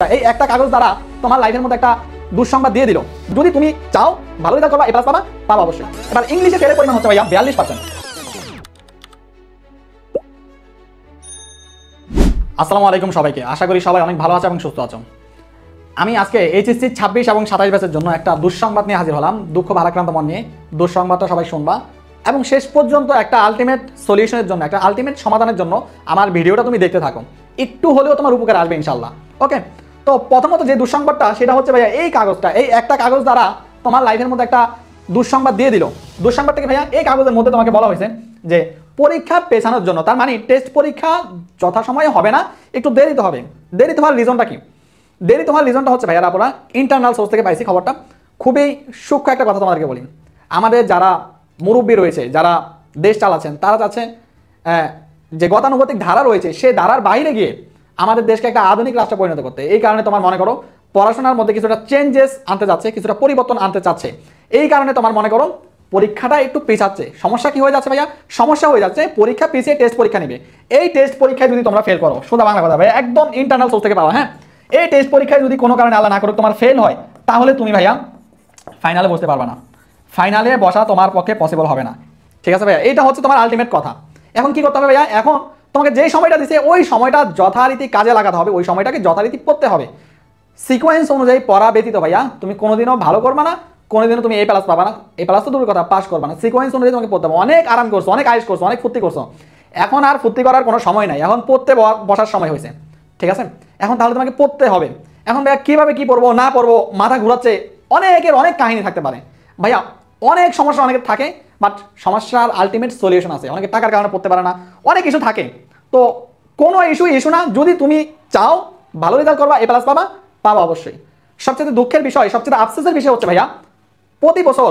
এই একটা কাগজ দ্বারা তোমার লাইফের মধ্যে একটা দুঃসংবাদ দিয়ে দিল। যদি তুমি চাও ভালো রেজাল্ট করবা, এ প্লাস পাবা, পাবা অবশ্যই। এবার ইংলিশে ফেলের পরিমাণ হচ্ছে ভাইয়া 42%। আসসালামু আলাইকুম সবাইকে, আশা করি সবাই অনেক ভালো আছে এবং সুস্থ আছো। আমি আজকে এইচএসসি 26 এবং 27 ব্যাচের জন্য একটা দুঃসংবাদ নিয়ে হাজির হলাম। দুঃখ ভারাক্রান্ত মন নিয়ে দুঃসংবাদটা সবাই শুনবা এবং শেষ পর্যন্ত একটা আলটিমেট সলিউশনের জন্য, একটা আলটিমেট সমাধানের জন্য আমার ভিডিওটা তুমি দেখতে থাকো। একটু হলেও তোমার উপকার আসবে ইনশাল্লাহ। ওকে, তো প্রথমত যে দুঃসংবাদটা সেটা হচ্ছে ভাইয়া এই কাগজটা, এই একটা কাগজ দ্বারা তোমার লাইফের মধ্যে একটা দুঃসংবাদ দিয়ে দিল। দুঃসংবাদটা কি ভাইয়া? এই কাগজের মধ্যে তোমাকে বলা হয়েছে যে পরীক্ষা পেছানোর জন্য, তার মানে টেস্ট পরীক্ষা যথাসময়ে হবে না, একটু দেরিতে হবে। দেরিতে হওয়ার রিজনটা কি? দেরিতে হওয়ার রিজনটা হচ্ছে ভাইয়ারা আপনারা ইন্টারনাল সোর্স থেকে পাইছি খবরটা। খুবই সূক্ষ্ম একটা কথা তোমাদেরকে বলি। আমাদের যারা মুরব্বী রয়েছে, যারা দেশ চালাচ্ছেন, তারা চাচ্ছে যে গতানুগতিক ধারা রয়েছে সে ধারার বাইরে গিয়ে আমাদের দেশকে একটা আধুনিক রাষ্ট্রে পরিণত করতে। এই কারণে তোমার মনে করো পড়াশোনার মধ্যে কিছুটা চেঞ্জেস আনতে যাচ্ছে, কিছুটা পরিবর্তন আনতে চাচ্ছে। এই কারণে তোমার মনে করো পরীক্ষাটা একটু পেছাচ্ছে। সমস্যা কি হয়ে যাচ্ছে ভাইয়া? সমস্যা হয়ে যাচ্ছে পরীক্ষা পিছিয়ে টেস্ট পরীক্ষা নেবে। এই টেস্ট পরীক্ষায় যদি তোমরা ফেল করো, সোজা বাংলা কথা ভাইয়া, একদম ইন্টারনাল সোর্স থেকে পাওয়া, হ্যাঁ, এই টেস্ট পরীক্ষায় যদি কোনো কারণে আল্লাহ না করুক তোমার ফেল হয়, তাহলে তুমি ভাইয়া ফাইনালে বসতে পারবে না। ফাইনালে বসা তোমার পক্ষে পসিবল হবে না। ঠিক আছে ভাইয়া, এটা হচ্ছে তোমার আলটিমেট কথা। এখন কি করতে হবে ভাইয়া? এখন তোমাকে যেই সময়টা দিছে ওই সময়টা যথারীতি কাজে লাগাতে হবে, ওই সময়টাকে যথারীতি পড়তে হবে। সিকোয়েন্স অনুযায়ী পড়া ব্যতীত ভাইয়া তুমি কোনোদিনও ভালো করবে না, কোনোদিনও তুমি এ প্লাস পাবা না। এ প্লাস তো দূরের কথা, পাস করবে না। সিকোয়েন্স অনুযায়ী তোমাকে পড়তে হবে। অনেক আরাম করছো, অনেক আয়েশ করছো, অনেক ফুর্তি করছো, এখন আর ফুর্তি করার কোনো সময় নাই, এখন পড়তে বসার সময় হয়েছে। ঠিক আছে, এখন তাহলে তোমাকে পড়তে হবে। এখন ভাইয়া কীভাবে কী পড়বো না পড়বো মাথা ঘুরাচ্ছে, অনেকের অনেক কাহিনী থাকতে পারে ভাইয়া, অনেক সমস্যা অনেকের থাকে, বাট সমস্যার আলটিমেট সলিউশন আছে। অনেকে টাকার কারণে পড়তে পারে না, অনেক ইস্যু থাকে। তো কোনো ইস্যু না, যদি তুমি চাও ভালো রেজাল্ট করবা, এ প্লাস পাবা, পাবা অবশ্যই। সবচেয়ে দুঃখের বিষয়, সবচেয়ে আফসোসের বিষয় হচ্ছে ভাইয়া প্রতি বছর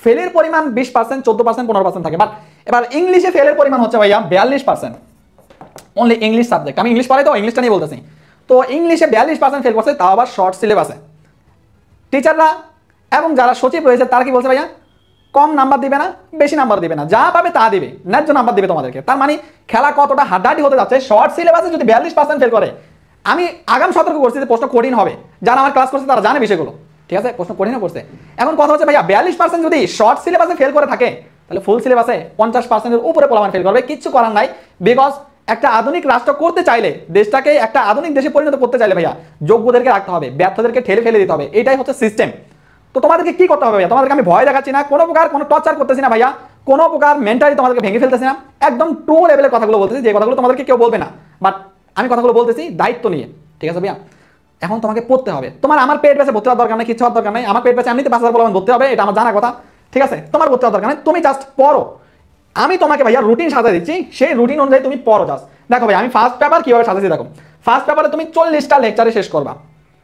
ফেলের পরিমাণ 20%, 14%, 15% থাকে। বাট এবার ইংলিশে ফেলের পরিমাণ হচ্ছে ভাইয়া 42%। অনলি ইংলিশ সাবজেক্ট, আমি ইংলিশ পড়াই তো ইংলিশটা নিয়ে বলতেছি। তো ইংলিশে 42% ফেল করছে, তাও আবার শর্ট সিলেবাসে। টিচাররা এবং যারা সচিব রয়েছে তারা কি বলছে ভাইয়া? কম নাম্বার দিবে না, বেশি নাম্বার দিবে না, যা পাবে তা দিবে, ন্যায্য নাম্বার দিবে তোমাদেরকে। তার মানে খেলা কতটা হাড্ডাহাড্ডি হতে যাচ্ছে। শর্ট সিলেবাসে যদি 42% ফেল করে, আমি আগাম সতর্ক করছি যে প্রশ্ন কঠিন হবে। যারা আমার ক্লাস করছে তারা জানে বিষয়গুলো। ঠিক আছে, প্রশ্ন কঠিনও করছে। এখন কথা হচ্ছে ভাইয়া 42% যদি শর্ট সিলেবাসে ফেল করে থাকে, তাহলে ফুল সিলেবাসে 50%-এর উপরে পোলাপান ফেল করবে। কিচ্ছু করার নাই, বিকজ একটা আধুনিক রাষ্ট্র করতে চাইলে, দেশটাকে একটা আধুনিক দেশে পরিণত করতে চাইলে ভাইয়া যোগ্যদেরকে রাখতে হবে, ব্যর্থদেরকে ঠেলে ফেলে দিতে হবে। এটাই হচ্ছে সিস্টেম। তো তোমাদেরকে কি করতে হবে ভাইয়া? তোমাদেরকে আমি ভয় দেখাচ্ছি না, কোনো প্রকার কোনো টর্চার করতেছি না ভাইয়া, কোনো প্রকার মেন্টালি তোমাদেরকে ভেঙে ফেলতেছি না। একদম ট্রু লেভেলের কথাগুলো বলতেছি, যে কথাগুলো তোমাদেরকে কেউ বলবে না, বাট আমি কথাগুলো বলতেছি দায়িত্ব নিয়ে। ঠিক আছে ভাইয়া, এখন তোমাকে পড়তে হবে। তোমার আমার পেট ব্যাচে ভর্তি হওয়ার দরকার নেই, কিছু হওয়ার দরকার নেই। আমার পেট ব্যাচে এমনিতে 5,000 বলবেন ভর্তি হবে, এটা আমার জানা কথা। ঠিক আছে, তোমার ভর্তি হওয়ার দরকার নেই, তুমি জাস্ট পড়ো। আমি তোমাকে ভাইয়া রুটিন সাজা দিচ্ছি, সেই রুটিন অনুযায়ী তুমি পড়ো জাস্ট। দেখো ভাই, আমি ফার্স্ট পেপার কিভাবে সাজাচ্ছি দেখো। ফার্স্ট পেপারে তুমি 40টা লেকচারে শেষ করবা।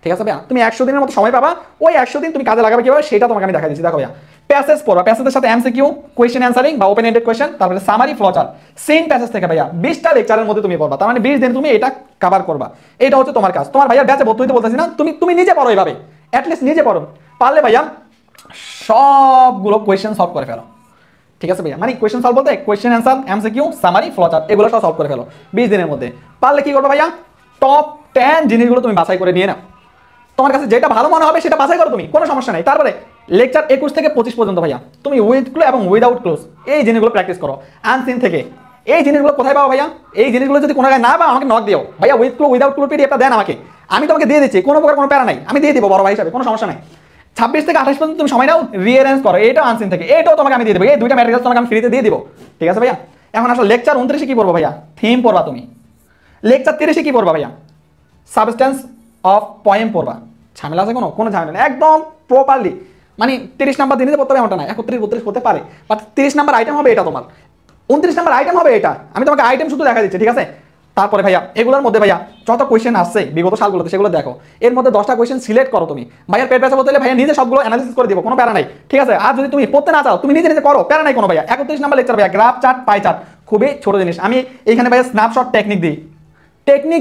ঠিক আছে ভাইয়া, তুমি 100 দিনের মতো সময় পাবা। ওই 100 দিন তুমি কাজে লাগাবে কিভাবে সেটা তোমাকে আমি দেখা দিচ্ছি। দেখো ভাইয়া, প্যাসেজ পড়বা, প্যাসেজের সাথে এমসিকিউ, কোয়েশ্চেন অ্যানসারিং বা ওপেন এন্ডেড কোয়েশ্চেন, তারপরে সামারি, ফ্লোচার্ট, সেম প্যাসেজ থেকে ভাইয়া 20টা লেকচারের মধ্যে তুমি পড়বা। তার মানে 20 দিন তুমি এটা কভার করবা। এটা হচ্ছে তোমার কাজ। তোমার ভাইয়া ব্যাচে ভর্তি হইতে বলতেছি না, তুমি নিজে পড়ো এইভাবে, অ্যাটলিস্ট নিজে পড়ো। পারলে ভাইয়া সবগুলো কোয়েশ্চেন সলভ করে ফেলো। ঠিক আছে ভাইয়া, মানে কোয়েশ্চেন সলভ বলতে question answer, MCQ, summary, flowchart, এগুলো সব সলভ করে ফেলো 20 দিনের মধ্যে। পারলে কি করবে ভাইয়া? টপ 10 জিনিসগুলো তুমি বাছাই করে নিয়ে নাও। তোমার কাছে যেটা ভালো মনে হবে সেটা বাছাই করো তুমি, কোনো সমস্যা নেই। তারপরে লেকচার 21 থেকে 25 পর্যন্ত ভাইয়া তুমি উইথ ক্লো এবং উইদাউট ক্লোজ এই জিনিসগুলো প্র্যাকটিস করো। আনসিন থেকে এই জিনিসগুলো কোথায় পাবো ভাইয়া? এই জিনিসগুলো যদি কোনো জায়গায় না পাও আমাকে নক দিও ভাইয়া, উইথ ক্লো উইদাউট ক্লো পিডিএফটা দেন আমাকে, আমি তোমাকে দিয়ে দিচ্ছি, কোনো প্রকার কোনো প্যারা নাই, আমি দিয়ে দিব বড় ভাই হিসাবে, কোনো সমস্যা নাই। 26 থেকে 28 পর্যন্ত তুমি সময় নাও, রিঅ্যারেঞ্জ করো। এটাও আনসিন থেকে, এটাও তোমাকে আমি দিয়ে দেবো। এই দুইটা ম্যাটেরিয়াল তোমাকে আমি ফ্রিতে দিয়ে দিব। ঠিক আছে ভাইয়া, এখন আসলে লেকচার 29 কি পড়বো ভাইয়া? থিম পড়বা তুমি। লেকচার 30 কি পড়বা ভাইয়া? সাবস্টেন্স অফ পোয়েম পড়বা। ঝামেলা আছে কোনো ঝামেলা নেই, একদম প্রপারলি। মানে 30 নাম্বার দিনে পড়তে হবে এমনটা না, 31, 32 হতে পারে, বাট 30 নাম্বার আইটেম হবে এটা তোমার, 29 নাম্বার আইটেম হবে এটা। আমি তোমাকে আইটেম শুধু দেখা দিচ্ছি। ঠিক আছে, তারপরে ভাইয়া এগুলোর মধ্যে ভাইয়া যত কোয়েশ্চেন আসছে বিগত সালগুলোতে সেগুলো দেখো। এর মধ্যে 10টা কোয়েশ্চেন সিলেক্ট করো তুমি। ভাইয়া পেট ব্যথা বলতে হলে ভাইয়া নিজে সবগুলো অ্যানালিসিস করে দিব, কোনো প্যারা নাই। ঠিক আছে, আর যদি তুমি পড়তে না চাও তুমি নিজে নিজে করো, প্যারা নাই কোনো ভাইয়া। 31 নাম্বার লেকচার ভাইয়া, গ্রাফ চার্ট, পাই চার্ট, খুবই ছোট জিনিস। আমি এইখানে ভাইয়া স্ন্যাপশট টেকনিক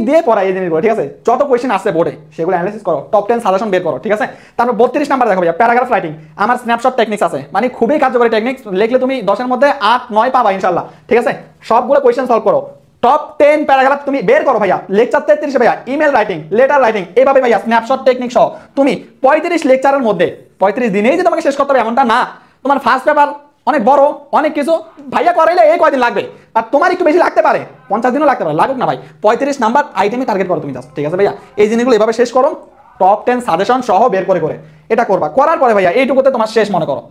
দিয়ে পড়াই এই জিনিসগুলো। ঠিক আছে, যত কোয়েশ্চেন আসছে বোর্ডে সেগুলো অ্যানালিসিস করো, টপ 10 সাজেশন বের করো। ঠিক আছে, তারপর 32 নাম্বার দেখো ভাইয়া, প্যারাগ্রাফ রাইটিং। আমার স্ন্যাপশট টেকনিক্স আছে, মানে খুবই কার্যকরী টেকনিক্স, লিখলে তুমি 10-এর মধ্যে 8-9 পাবা ইনশাল্লাহ। ঠিক আছে, সবগুলো কোয়েশ্চেন সলভ করো। টপ 10 প্যারাগ্রাফ তুমি বের করো ভাইয়া, লেকচার 33 ভাইয়া ইমেল রাইটিং, লেটার রাইটিং, এভাবে ভাইয়া স্ন্যাপশট টেকনিক সহ তুমি 35 লেকচারের মধ্যে 35 দিনেই যে তোমাকে শেষ করতে হবে এমনটা না। তোমার ফার্স্ট পেপার অনেক বড়, অনেক কিছু ভাইয়া করাইলে এই কয়দিন লাগবে, আর তোমার একটু বেশি লাগতে পারে, 50 দিনও লাগতে পারে, লাগুক না ভাই। 35 নাম্বার আইটেমে টার্গেট করো তুমি জাস্ট, ঠিক আছে ভাইয়া? এই জিনিসগুলো এভাবে শেষ করো, টপ 10 সাজেশন সহ বের করে করে এটা করবা। করার পরে ভাইয়া এইটুকুতে তোমার শেষ মনে করো,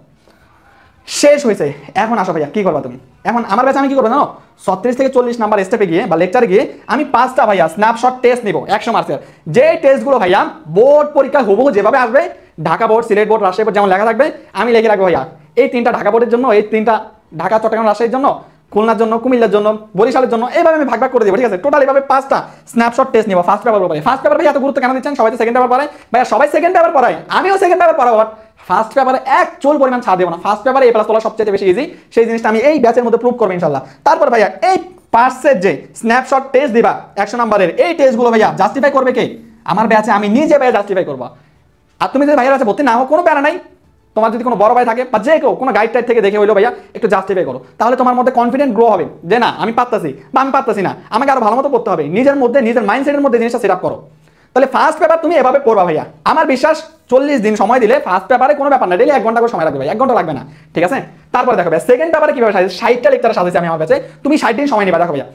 শেষ হয়েছে। এখন আসো ভাইয়া কি করবা তুমি? এখন আমার কাছে আমি কি করবো জানো, 36 থেকে 40 নাম্বার স্টেপে গিয়ে বা লেকচারে গিয়ে আমি 5টা ভাইয়া স্ন্যাপশট টেস্ট নিব 100 মার্কসের। যে টেস্টগুলো ভাইয়া বোর্ড পরীক্ষা হুবহু যেভাবে আসবে, Dhaka board, Sylhet board, Rajshahi board যেমন লেখা থাকবে আমি লিখে রাখবো ভাইয়া। এই 3টা ঢাকা বোর্ডের জন্য, এই 3টা ঢাকা, চট্টগ্রাম, রাজশাহীর জন্য, খুলনার জন্য, কুমিল্লার জন্য, বরিশালের জন্য, এইভাবে আমি ভাগ ভাগ করে দেবো, ঠিক আছে? টোটাল এভাবে 5টা স্ন্যাপশট টেস্ট নিব ফার্স্ট পেপার উপরে। ফার্স্ট পেপার ভাই এত গুরুত্ব কেন দিচ্ছেন? সবাই তো সেকেন্ড পেপার পড়ায় ভাইয়া, সবাই সেকেন্ড পেপার পড়ায়, আমিও সেকেন্ড পেপার পড়াবো, বাট ফার্স্ট পেপারে এক চুল পরিমাণ ছাড় দেবো না। ফার্স্ট পেপারে এ প্লাস তোলা সবচেয়ে বেশি ইজি, সেই জিনিসটা আমি এই ব্যাচের মধ্যে প্রুভ করবো ইনশাল্লাহ। তারপর ভাইয়া এই পার্সের যে স্ন্যাপশট টেস্ট দিবা 100 নাম্বারের, এই টেস্টগুলো ভাইয়া জাস্টিফাই করবে কে? আমার ব্যাচে আমি নিজে ভাইয়া জাস্টিফাই করবো। আর তুমি যদি ভাইয়ের কাছে ভর্তি না হো, কোনো প্যারা নাই, তোমার যদি কোনো বড় ভাই থাকে বা যে কেউ কোনো গাইড টাইড থেকে দেখে হইলো ভাইয়া একটু জাস্টিফাই করো, তাহলে তোমার মধ্যে কনফিডেন্ট গ্রো হবে যে না আমি পারতাছি বা আমি পারতাছি না, আমাকে আরো ভালো মতো করতে হবে। নিজের মধ্যে, নিজের মাইন্ডসেটের মধ্যে জিনিসটা সেট আপ করো। তাহলে ফার্স্ট পেপার তুমি এভাবে পড়বা ভাইয়া, আমার বিশ্বাস 40 দিন সময় দিলে ফার্স্ট পেপারে কোনো ব্যাপার না, ডেলি 1 ঘন্টা করে সময় লাগবে ভাই, 1 ঘন্টা লাগবে না, ঠিক আছে? তারপরে দেখো ভাই সেকেন্ড পেপারে কিভাবে 60টা লেকচার সাজাইছি আমি আমার কাছে, তুমি 60 দিন সময় নিবা। দেখো ভাইয়া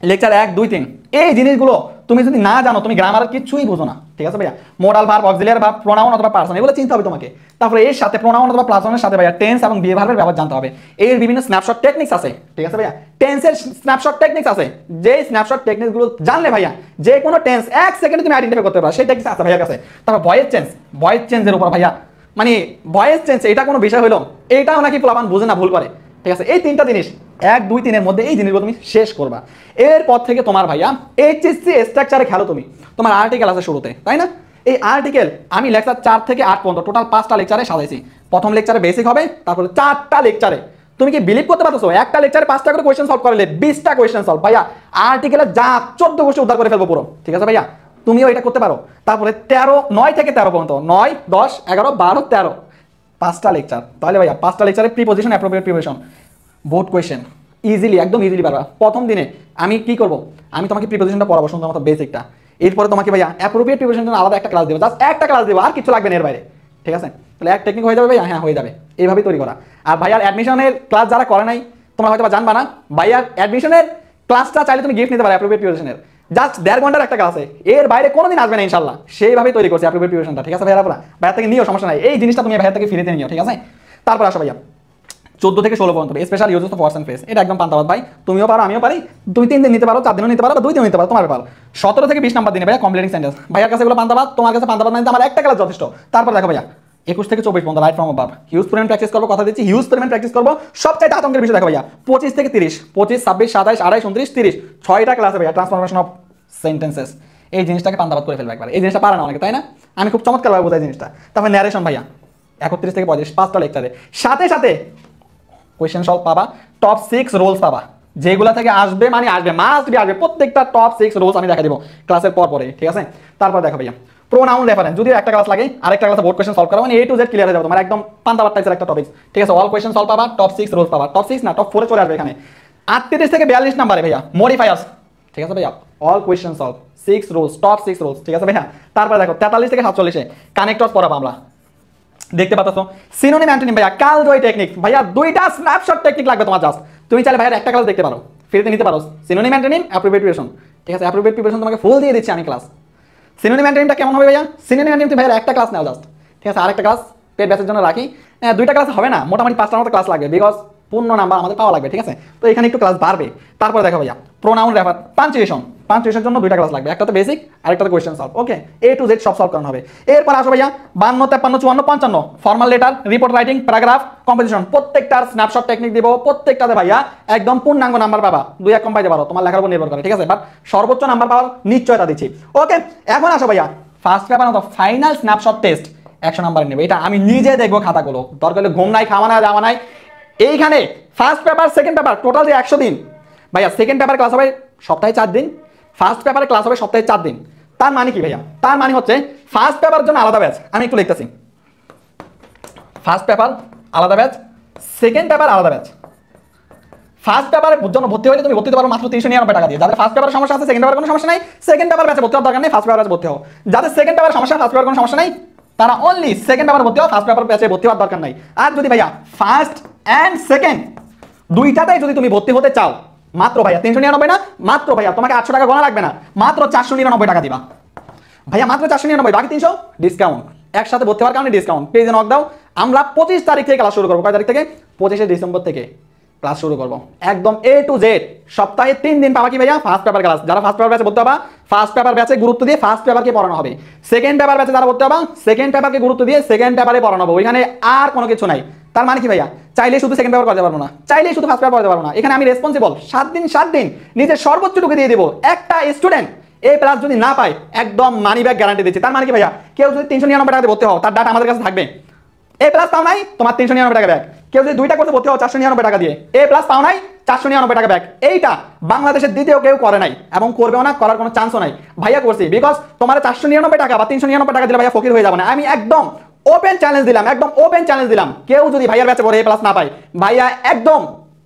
লেকচার 1, 2, 3 এই জিনিসগুলো তুমি যদি না জানো, তুমি গ্রামারের কিছুই বুঝো না, ঠিক আছে ভাইয়া? Modal verb, auxiliary verb, pronoun অথবা পারসন, এগুলো চিনতে হবে তোমাকে। তারপরে এর সাথে প্রোনাউন অথবা পারসনের সাথে ভাইয়া টেন্স এবং বিহেভিয়ার ভার্বের ব্যবহার জানতে হবে। এর বিভিন্ন স্ন্যাপশট টেকনিক্স আছে, ঠিক আছে ভাইয়া? টেন্সের স্ন্যাপশট টেকনিক্স আছে, যে স্ন্যাপশট টেকনিক্সগুলো জানলে ভাইয়া যে কোনো টেন্স 1 সেকেন্ডে তুমি আইডেন্টিফাই করতে পারো, সেই টেকনিক্স আছে ভাইয়ার কাছে। তারপর ভয়েস চেঞ্জের উপর ভাইয়া, মানে ভয়েস চেঞ্জ এটা কোনো বিষয় হলো, এইটাও নাকি প্লাবান বুঝে না, ভুল করে, ঠিক আছে? এই 3টা জিনিস 1, 2, 3 এর মধ্যে এই জিনিসগুলো তুমি শেষ করবা। এরপর থেকে তোমার ভাইয়া এইচএসসি স্ট্রাকচারে খেলো তুমি, তোমার আর্টিকেল আছে শুরুতে, তাই না? এই আর্টিকেল আমি লেকচার 4 থেকে 8 পর্যন্ত টোটাল 5টা লেকচারে সাজাইছি। প্রথম লেকচারে বেসিক হবে, তারপরে 4টা লেকচারে তুমি কি বিলিভ করতে পারছো একটা লেকচারে 5টা করে কোয়েশ্চেন সলভ করলে 20টা কোয়েশ্চেন সলভ ভাইয়া, আর্টিকেলে যা 14 কোয়েশ্চেন উদ্ধার করে ফেলবো পুরো, ঠিক আছে ভাইয়া? তুমিও এটা করতে পারো। তারপরে 9 থেকে 13 পর্যন্ত, 9, 10, 11, 12, 13 5টা লেকচার। তাহলে ভাইয়া 5টা লেকচারে preposition, appropriate preposition, board question easily, একদম ইজিলি পারবা। প্রথম দিনে আমি কি করব, আমি তোমাকে প্রিপোজিশনটা পড়াবো সুন্দর মতো, বেসিকটা। এরপরে তোমাকে ভাইয়া অ্যাপ্রোপ্রিয়েট প্রিপোজিশনের জন্য আলাদা একটা ক্লাস দেবো, জাস্ট একটা ক্লাস দেবো, আর কিছু লাগবে না এর বাইরে, ঠিক আছে? তাহলে এক টেকনিক হয়ে যাবে ভাইয়া, হ্যাঁ হয়ে যাবে, এইভাবেই তৈরি করা। আর ভাইয়ার অ্যাডমিশনের ক্লাস যারা করে নাই, তোমরা হয়তো জানবা না, ভাইয়ার অ্যাডমিশনের ক্লাসটা চাইলে তুমি গিফট নিতে পারো, অ্যাপ্রোপ্রিয়েট প্রিপোজিশনের জাস্ট 1.5 ঘন্টার একটা ক্লাসে, এর বাইরে কোনোদিন আসবে না ইনশাল্লাহ। সেইভাবেই তৈরি করছি অ্যাপ্রোপ্রিয়েট প্রিপোজিশনটা, ঠিক আছে ভাইয়া? ভাইয়া থেকে নিও, সমস্যা নাই, এই জিনিসটা তুমি ভাইয়া থেকে ফ্রিতে নিও, ঠিক আছে? তারপর আসো ভাইয়া 14 থেকে 16 পর্যন্ত special uses of words and phrase, এটা একদম পান্তাবাদ ভাই, তুমিও পারো, আমিও পারি। 2-3 দিন নিতে পারো, 4 দিনও নিতে পারো, বা 2 দিনও নিতে পারো, তোমার ব্যাপার। 17 থেকে 20 নাম্বার দিনে ভাইয়া কমপ্লিটিং সেন্টেন্স, ভাইয়ার কাছে এগুলো পান্তাবাদ, তোমার কাছে পান্তাবাদ নাই, আমার একটা ক্লাস যথেষ্ট। তারপর দেখো ভাইয়া 21 থেকে 24 পর্যন্ত রাইট ফ্রম অ্যাবাভ, হিউজ পরিমাণ প্র্যাকটিস করবো, কথা দিচ্ছি হিউজ পরিমাণ প্র্যাকটিস করবো। সবচাইতে আতঙ্কের বিষয় দেখো ভাইয়া 25 থেকে 30, 25, 26, 27, 28, 29, 30 6টা ক্লাসে ভাইয়া ট্রান্সফরমেশন অফ সেন্টেন্সেস, এই জিনিসটাকে পান্তাবাদ করে ফেলবে একবার। এই জিনিসটা পারে না অনেকে, তাই না? আমি খুব চমৎকারভাবে বোঝাই জিনিসটা। তারপর ন্যারেশন ভাইয়া 31 থেকে 35, 5টা লেকচারে, সাথে সাথে কোয়েশ্চেন সলভ পাবা, টপ 6 রোলস পাবা, যেগুলা থেকে আসবে মানে আসবে, মাস্ট বি আসবে, প্রত্যেকটা টপ 6 রোলস আমি দেখা দিব ক্লাসের পর পরে, ঠিক আছে? তারপর দেখো ভাইয়া প্রোনাউন রেফারেন্স, যদি একটা ক্লাস লাগে আরেকটা ক্লাসে বোর্ড কোয়েশ্চেন সলভ করা, মানে A to Z ক্লিয়ার হয়ে যাবে তোমার, একদম পান্তাবাদ টাইপের একটা টপিক, ঠিক আছে? অল কোয়েশ্চেন সলভ পাবা, টপ 6 রোলস পাবা, টপ 6 না টপ 4 এ চলে আসবে এখানে। 38 থেকে 42 নাম্বারে ভাইয়া মডিফায়ার্স, ঠিক আছে ভাইয়া? All question solve, 6 rules, top 6 rules, ঠিক আছে ভাইয়া? তারপর দেখো 43 থেকে 47 কানেক্টরস পড়াবো আমরা, দেখতে পাচ্ছ সিনোনিম অ্যান্টোনিম ভাইয়া, কালজয়ী টেকনিক ভাইয়া, 2টা স্ন্যাপশট টেকনিক লাগবে তোমার জাস্ট, তুমি চাইলে ভাইয়া একটা ক্লাস দেখতে পারো, ফ্রিতে নিতে পারো, সিনোনিম অ্যান্টোনিম, অ্যাপ্রোপ্রিয়েট প্রিপোজিশন, ঠিক আছে? অ্যাপ্রোপ্রিয়েট প্রিপোজিশন তোমাকে ফুল দিয়ে দিচ্ছি আমি ক্লাস। সিনোনিম অ্যান্টোনিমটা কেমন হবে ভাইয়া? সিনোনিম অ্যান্টোনিম তুমি ভাইয়া একটা ক্লাস নাও জাস্ট, ঠিক আছে? আরেকটা ক্লাস পেড ব্যাচের জন্য রাখি, 2টা ক্লাস হবে না, মোটামুটি 5টার মতো ক্লাস লাগবে, বিকজ পূর্ণ নাম্বার আমাদের পাওয়া লাগবে, ঠিক আছে? তো এখানে একটু ক্লাস বাড়বে। তারপরে দেখো ভাইয়া প্রোনাউন রেফার, পাঞ্চুয়েশনের জন্য 2টা ক্লাস লাগবে, একটা তো বেসিক আর একটা তো question solve, okay? A to Z সব সলভ করানো হবে। এরপর আসো ভাইয়া 52, 53, 54, 55 formal letter, report writing, paragraph, composition, প্রত্যেকটার স্ন্যাপশট টেকনিক দিব, প্রত্যেকটাতে ভাইয়া একদম পূর্ণাঙ্গ নাম্বার পাবা, 2-1 কম পাইতে পারো, তোমার লেখার উপর নির্ভর করে, ঠিক আছে? বাট সর্বোচ্চ নাম্বার পাওয়ার নিশ্চয়তা দিচ্ছি, ওকে? এখন আসো ভাইয়া ফার্স্ট পেপার মতো ফাইনাল স্ন্যাপশট টেস্ট 100 নাম্বার নেবে, এটা আমি নিজে দেখবো খাতাগুলো, দরকার হলে ঘুম নাই, খাওয়া নাই, যাওয়া নাই। এইখানে first paper, second paper total যে 100 দিন ভাইয়া, সেকেন্ড পেপার ক্লাস হবে সপ্তাহে 4 দিন, ফার্স্ট পেপারে ক্লাস হবে সপ্তাহে 4 দিন। তার মানে কি ভাইয়া? তার মানে হচ্ছে ফার্স্ট পেপারের জন্য আলাদা ব্যাচ, আমি একটু লিখতেছি, ফার্স্ট পেপার আলাদা ব্যাচ, সেকেন্ড পেপার আলাদা ব্যাচ, ফার্স্ট পেপারের জন্য ভর্তি হলে তুমি ভর্তি হতে পারো মাত্র 399 টাকা দিয়ে। যাদের ফার্স্ট পেপারের সমস্যা আছে, সেকেন্ড পেপার কোনো সমস্যা নাই, সেকেন্ড পেপার ব্যাচে ভর্তি হওয়ার দরকার নেই, ফার্স্ট পেপার ব্যাচে ভর্তি হও। যাদের সেকেন্ড পেপার সমস্যা, ফার্স্ট পেপার কোনো সমস্যা নাই, তারা অনলি সেকেন্ড পেপার ভর্তি হও, ফার্স্ট পেপার ব্যাচে ভর্তি হওয়ার দরকার নাই। আর যদি ভাইয়া ফার্স্ট এন্ড সেকেন্ড দুইটাতেই যদি তুমি ভর্তি হতে চাও, মাত্র ভাইয়া 399 না, মাত্র ভাইয়া তোমাকে 800 টাকা গোনা লাগবে না, মাত্র 499 টাকা দিবা ভাইয়া, মাত্র 499, বাকি 300 ডিসকাউন্ট। একসাথে ভর্তি হওয়ার কারণে ডিসকাউন্ট। পেজে নক দাও। আমরা 25 তারিখ থেকে ক্লাস শুরু করবো। কয় তারিখ থেকে? 25শে ডিসেম্বর থেকে ক্লাস শুরু করবো, একদম A to Z। সপ্তাহে 3 দিন পাবা কি ভাইয়া? First paper class. যারা ফার্স্ট পেপার ব্যাচে ভর্তি হবা, ফার্স্ট পেপার ব্যাচে গুরুত্ব দিয়ে ফার্স্ট পেপারকে পড়ানো হবে। সেকেন্ড পেপার ব্যাচে যারা ভর্তি হবা, সেকেন্ড পেপারকে গুরুত্ব দিয়ে সেকেন্ড পেপারে পড়ানো হবে। ওইখানে আর কোনো কিছু নাই। তার মানে কি ভাইয়া? চাইলেই শুধু সেকেন্ড পেপার করতে পারবো না, চাইলেই শুধু ফার্স্ট পেপার করতে পারবো না। এখানে আমি রেসপন্সিবল। 7 দিন নিজের সর্বোচ্চটুকু দিয়ে দেবো। একটা স্টুডেন্ট A+ যদি না পায়, একদম মানি ব্যাক গ্যারান্টি দিচ্ছি। তার মানে কি ভাইয়া? কেউ যদি 399 টাকাতে ভর্তি হও, তার ডাটা আমাদের কাছে থাকবে। A+ পাও নাই, তোমার 399 টাকা ব্যাক। কেউ যদি দুইটা করতে ভর্তি হও 499 টাকা দিয়ে, A+ পাও নাই, 499 টাকা ব্যাক। এইটা বাংলাদেশের দ্বিতীয় কেউ করে নাই এবং করবেও না, করার কোনো চান্সও নাই। ভাইয়া করছি বিকজ তোমার 499 টাকা বা 399 টাকা দিলে ভাইয়া ফকির হয়ে যাবে না। আমি একদম ওপেন চ্যালেঞ্জ দিলাম, একদম ওপেন চ্যালেঞ্জ দিলাম। কেউ যদি ভাইয়ার ব্যাচে পড়ে A+ না পায়, ভাইয়া একদম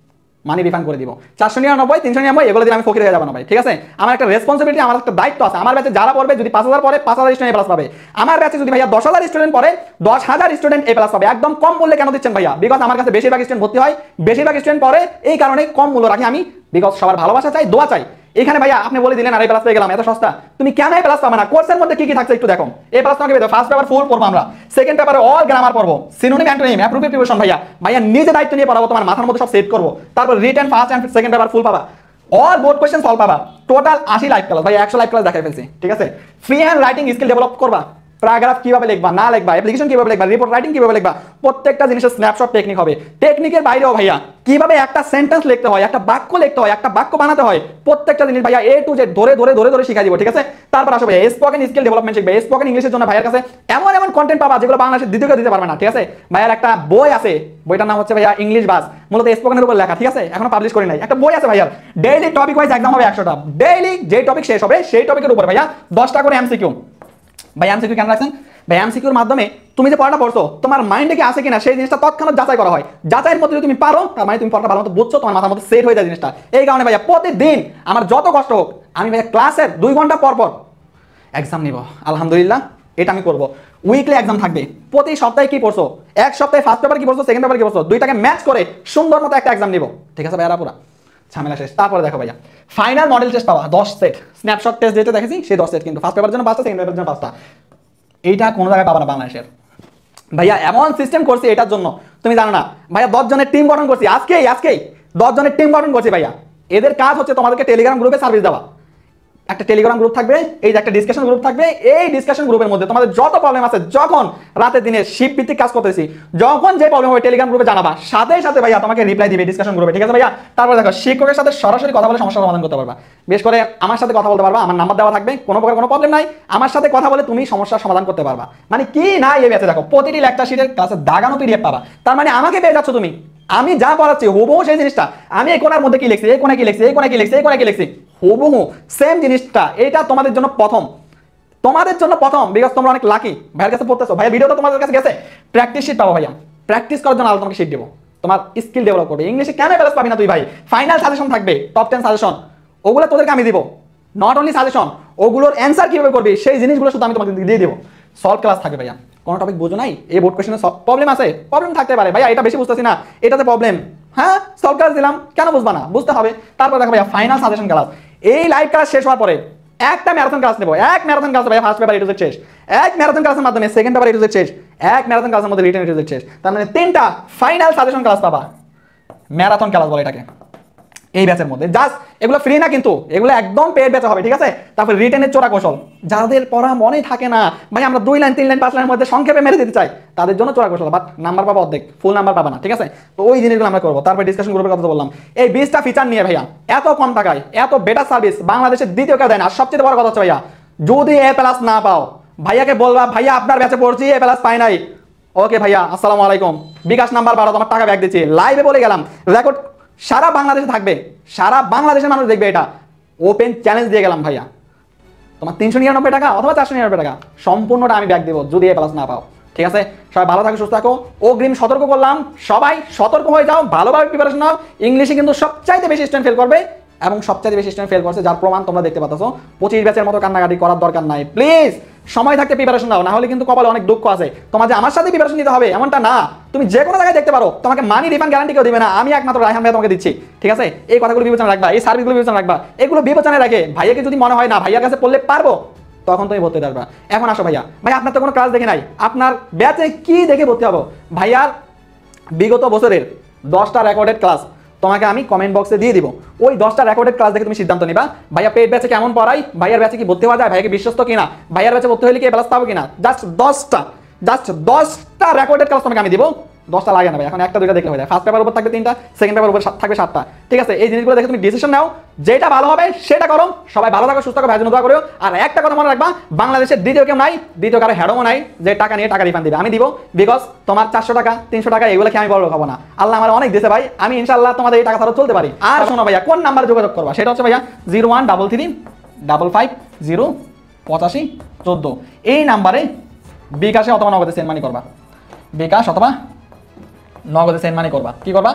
মানি রিফান্ড করে দিব। 499, 399 এগুলো দিলে আমি ফকির হয়ে যাবো না ভাই, ঠিক আছে? আমার একটা রেসপন্সিবিলিটি, আমার একটা দায়িত্ব আছে। আমার ব্যাচে যারা পড়বে, যদি 5000 পড়ে 5000 স্টুডেন্ট A+ পাবে। আমার ব্যাচে যদি ভাইয়া 10,000 স্টুডেন্ট পড়ে 10,000 স্টুডেন্ট A+ পাবে। একদম কম মূল্যে কেন দিচ্ছেন ভাইয়া? বিকজ আমার কাছে বেশিরভাগ স্টুডেন্ট ভর্তি হয়, বেশিরভাগ স্টুডেন্ট পড়ে, এই কারণে কম মূল্য রাখি আমি। বিকজ সবার ভালোবাসা চাই, দোয়া চাই। এখানে ভাইয়া আপনি বলে দিলেন আর A+ পেয়ে গেলাম, এত সস্তা। তুমি কেন A+ পাবে না? কোর্সের মধ্যে কি কি থাকছে একটু দেখো। A+ তোমাকে পেতে ফার্স্ট পেপার ফুল পড়বো আমরা, সেকেন্ড পেপারে অল গ্রামার পড়বো, সিনোনিম অ্যান্টোনিম, অ্যাপ্রোপ্রিয়েট প্রিপোজিশন ভাইয়া নিজে দায়িত্ব নিয়ে পড়াবো, তোমার মাথার মধ্যে সব সেট করবো। তারপর written first and second paper full পাবা, অল বোর্ড কোশ্চেন সলভ পাবা। টোটাল 80 লাইভ ক্লাস ভাই, 100 লাইভ ক্লাস দেখাই ফেলছি, ঠিক আছে? Free hand writing skill develop করবা, প্যারাগ্রাফ কিভাবে লিখবা না লিখবা, অ্যাপ্লিকেশন কিভাবে লিখবা, রিপোর্ট রাইটিং কিভাবে লিখবা, প্রত্যেকটা জিনিসের স্ন্যাপশট টেকনিক হবে। টেকনিকের বাইরেও ভাইয়া কিভাবে একটা সেন্টেন্স লিখতে হয়, একটা বাক্য লিখতে হয়, একটা বাক্য বানাতে হয়, প্রত্যেকটা জিনিস ভাইয়া A to Z ধরে শিখাই দিব, ঠিক আছে? তারপর আসো ভাইয়া স্পোকেন স্কিল ডেভেলপমেন্ট শিখবে। স্পোকেন ইংলিশের জন্য ভাইয়ার কাছে এমন কন্টেন্ট পাবা যেগুলো বাংলাদেশের দ্বিতীয় কেউ দিতে পারবে না, ঠিক আছে? ভাইয়ার একটা বই আছে, বইটার নাম হচ্ছে ভাইয়া ইংলিশ বাস, মূলত স্পোকেনের উপর লেখা, ঠিক আছে? এখনো পাবলিশ করি নাই। একটা বই আছে ভাইয়ার, ডেইলি টপিক ওয়াইজ এক্সাম হবে 100টা। ডেইলি যে টপিক শেষ হবে সেই টপিকের উপর ভাইয়া 10টা করে MCQ। ভাই MCQ কেন রাখছেন ভাই? MCQর মাধ্যমে তুমি যে পড়াটা পড়ছো, তোমার মাইন্ডে কি আছে কিনা সেই জিনিসটা তৎক্ষণাৎ যাচাই করা হয়। যাচাইয়ের মধ্যে যদি তুমি পারো, তার মানে তুমি পড়াটা ভালো মতো বুঝছো, তোমার মাথার মধ্যে সেট হয়ে যায় জিনিসটা। এই কারণে ভাইয়া প্রতিদিন আমার যত কষ্ট হোক, আমি ভাইয়া ক্লাসের 2 ঘন্টা পর এক্সাম নিব। আলহামদুলিল্লাহ, এটা আমি করবো। উইকলি এক্সাম থাকবে। প্রতি সপ্তাহে কি পড়ছো, এক সপ্তাহে ফার্স্ট পেপার কি পড়ছো, সেকেন্ড পেপার কি পড়ছো, দুইটাকে ম্যাচ করে সুন্দর মতো একটা এক্সাম নিব, ঠিক আছে ভাইয়ারা? পুরা ঝামেলা শেষ। তারপরে দেখো ভাইয়া ফাইনাল মডেল টেস্ট পাওয়া 10 সেট, স্ন্যাপশট টেস্ট যেটা দেখেছি সেই 10 সেট, কিন্তু ফার্স্ট পেপারের জন্য 5টা, সেকেন্ড পেপারের জন্য 5টা। এইটা কোনো জায়গায় পাবা না বাংলাদেশের। ভাইয়া এমন সিস্টেম করছি এটার জন্য, তুমি জানো না ভাইয়া? 10 জনের টিম গঠন করছি আজকেই 10 জনের টিম গঠন করছি ভাইয়া। এদের কাজ হচ্ছে তোমাদেরকে টেলিগ্রাম গ্রুপে সার্ভিস দেওয়া। একটা টেলিগ্রাম গ্রুপ থাকবে, এই যে একটা ডিসকাশন গ্রুপ থাকবে। এই ডিসকাশন গ্রুপের মধ্যে তোমাদের যত প্রবলেম আছে, যখন রাতে দিনে শিফট ভিত্তিক কাজ করতেছি, যখন যে প্রবলেম হবে টেলিগ্রাম গ্রুপে জানাবা, সাথে সাথে ভাইয়া তোমাকে রিপ্লাই দিবে ডিসকাশন গ্রুপে, ঠিক আছে ভাইয়া? তারপর দেখো শিক্ষকের সাথে সরাসরি কথা বলে সমস্যার সমাধান করতে পারবা। বিশেষ করে আমার সাথে কথা বলতে পারবা, আমার নাম্বার দেওয়া থাকবে, কোনো প্রকার কোনো প্রবলেম নাই। আমার সাথে কথা বলে তুমি সমস্যার সমাধান করতে পারবা। মানে কি না এই ব্যাচে দেখো প্রতিটি লেকচার শিটের ক্লাসে দাগানো PDF পাবা। তার মানে আমাকে পেয়ে যাচ্ছ তুমি। আমি যা পড়াচ্ছি হুবহু সেই জিনিসটা, আমি এই কোণার মধ্যে কি লিখছি, এই কোণে কি লিখছি, এই কোণে কি লিখছি, এই কোণে কি লিখছি, হুবহু সেম জিনিসটা। এটা তোমাদের জন্য প্রথম, বিকজ তোমরা অনেক লাকি ভাইয়ের কাছে পড়তেছো। ভাইয়া ভিডিওটা তোমাদের কাছে গেছে, প্র্যাকটিস শিট পাবো ভাইয়া। প্র্যাকটিস করার জন্য আলাদা তোমাকে শিট দেবো, তোমার স্কিল ডেভেলপ করবে। ইংলিশে কেন প্যালেস পাবি না তুই ভাই? ফাইনাল সাজেশন থাকবে, টপ 10 সাজেশন, ওগুলো তোদেরকে আমি দিব। নট অনলি সাজেশন, ওগুলোর অ্যান্সার কিভাবে করবি সেই জিনিসগুলো শুধু আমি তোমাকে দিয়ে দেবো। সলভ ক্লাস থাকবে ভাইয়া। কোনো টপিক বুঝো নাই, এই বোর্ড কোশ্চেনে প্রবলেম আছে, প্রবলেম থাকতে পারে ভাইয়া, এটা বেশি বুঝতেছি না, এটাতে প্রবলেম, হ্যাঁ সলভ ক্লাস দিলাম, কেন বুঝবা না? বুঝতে হবে। তারপর দেখো ভাইয়া ফাইনাল সাজেশন ক্লাস। এই লাইভ ক্লাস শেষ হওয়ার পরে একটা ম্যারাথন ক্লাস নেবো। এক ম্যারাথন ক্লাস ভাইয়া first paper A to Z শেষ, এক ম্যারাথন ক্লাসের মাধ্যমে second paper A to Z শেষ, এক ম্যারাথন ক্লাসের মধ্যে রিটেন A to Z শেষ। তার মানে 3টা ফাইনাল সাজেশন ক্লাস পাবা। ম্যারাথন ক্লাস বলে এটাকে এই ব্যাচের মধ্যে। জাস্ট এগুলো ফ্রি না, কিন্তু এগুলো একদম পেড ব্যাচ হবে, ঠিক আছে? তারপর রিটেনের চোরা কৌশল, যাদের পড়া মনে থাকে না ভাই, আমরা 2 লাইন 3 লাইন 5 লাইনের মধ্যে সংক্ষেপে মেরে দিতে চাই, তাদের জন্য চোরা কৌশল, বাট নাম্বার পাবা অর্ধেক, ফুল নাম্বার পাবা না, ঠিক আছে? তো ওই জিনিসগুলো আমরা করবো। তারপর ডিসকাশন গ্রুপের কথা বললাম। এই 20টা ফিচার নিয়ে ভাইয়া এত কম টাকায় এত বেটার সার্ভিস বাংলাদেশের দ্বিতীয় কেউ দেয় না। আর সবচেয়ে বড় কথা হচ্ছে ভাইয়া, যদি A+ না পাও, ভাইয়াকে বলবা ভাইয়া আপনার ব্যাচে পড়ছি, A+ পাই নাই, ওকে ভাইয়া আসসালামু আলাইকুম, বিকাশ নাম্বার 12, তোমার টাকা ব্যাক দিচ্ছি। লাইভে বলে গেলাম, রেকর্ড সারা বাংলাদেশে থাকবে, সারা বাংলাদেশের মানুষ দেখবে। এটা ওপেন চ্যালেঞ্জ দিয়ে গেলাম ভাইয়া। তোমার 399 টাকা অথবা 499 টাকা সম্পূর্ণটা আমি ব্যাক দেবো যদি A+ না পাও। ঠিক আছে, সবাই ভালো থাকো, সুস্থ থাকো, অগ্রিম সতর্ক করলাম, সবাই সতর্ক হয়ে যাও, ভালোভাবে প্রিপারেশন নাও। ইংলিশে কিন্তু সবচাইতে বেশি স্টুডেন্ট ফেল করবে এবং সবচাইতে বেশি স্টুডেন্ট ফেল করছে, যার প্রমাণ তোমরা দেখতে পাচ্ছ। 25 ব্যাচের মতো কান্নাকাটি করার দরকার নাই, প্লিজ সময় থাকতে প্রিপারেশন নাও, না হলে কিন্তু কপালে অনেক দুঃখ আছে। তোমার যে আমার সাথে প্রিপারেশন নিতে হবে এমনটা না, তুমি যে কোনো জায়গায় দেখতে পারো, তোমাকে মানি রিফান্ড গ্যারান্টি কেউ দিবে না, আমি একমাত্র রায়হান ভাই তোমাকে দিচ্ছি। ঠিক আছে, এই কথাগুলো বিবেচনা রাখবা, এই সার্ভিসগুলো বিবেচনা রাখবা, এগুলো বিবেচনায় রাখে ভাইয়াকে যদি মনে হয় না ভাইয়ার কাছে পড়লে পারবো, তখন তুমি ভর্তি আসবা। এখন আসো ভাইয়া, ভাই আপনার তো কোনো ক্লাস দেখে নাই, আপনার ব্যাচে কি দেখে ভর্তি হবো? ভাইয়ার বিগত বছরের 10টা রেকর্ডেড ক্লাস তোমাকে আমি কমেন্ট বক্সে দিয়ে দিব, ওই 10টা রেকর্ডেড ক্লাস দেখে তুমি সিদ্ধান্ত নিবা ভাইয়া পেড ব্যাচে কেমন পড়াই, ভাইয়ার ব্যাচে কি ভর্তি হওয়া যায়, ভাইয়াকে বিশ্বস্ত কিনা, ভাইয়ার ব্যাচে ভর্তি হলে কি ব্যালেন্স পাবো কিনা। জাস্ট 10টা রেকর্ডেড ক্লাস তোমাকে আমি দিব। 10টা লাগে না ভাই, এখন একটা দুইটা দেখলে হয়ে যায়। ফার্স্ট পেপার উপর থাকবে 3টা, সেকেন্ড পেপার উপর থাকবে 7টা। ঠিক আছে, এই জিনিসগুলো দেখে তুমি ডিসিশন নাও, যেটা ভালো হবে সেটা করো। সবাই ভালো থাকো, সুস্থ থাকো, ভাইয়ের জন্য দোয়া করো। আর একটা কথা মনে রাখবা, বাংলাদেশের দ্বিতীয় কেউ নাই, দ্বিতীয় কারো হেডমও নাই যে টাকা নিয়ে টাকা রিফান্ড দিবে। আমি দিব, বিকজ তোমার 400 টাকা 300 টাকা এগুলো কি আমি বড় খাবো না, আল্লাহ আমার অনেক দিয়েছে ভাই, আমি ইনশাআল্লাহ তোমাদের এই টাকা ছাড়া চলতে পারি। আর শোনো ভাইয়া, কোন নাম্বারে যোগাযোগ করবা সেটা হচ্ছে ভাইয়া 0133550514। এই নাম্বারে বিকাশে অথবা নগদে সেন্ড মানি করবা, বিকাশ অথবা নগদে সেন্ড মানি করবা। কি করবা?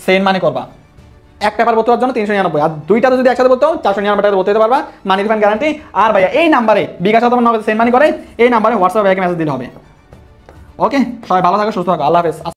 সেন্ড মানি করবা। এক পেপার ভর্তি হওয়ার জন্য 399, আর দুইটা যদি একসাথে বলতে হও 499 টাকা ভর্তি হতে পারবা, মানি রিফান্ড গ্যারান্টি। আর ভাইয়া এই নাম্বারে বিকাশ অথবা নগদে সেন্ড মানি করে এই নাম্বারে হোয়াটসঅ্যাপে মেসেজ দিতে হবে। ওকে, সবাই ভালো থাকো, সুস্থ থাকো, আল্লাহ হাফেজ।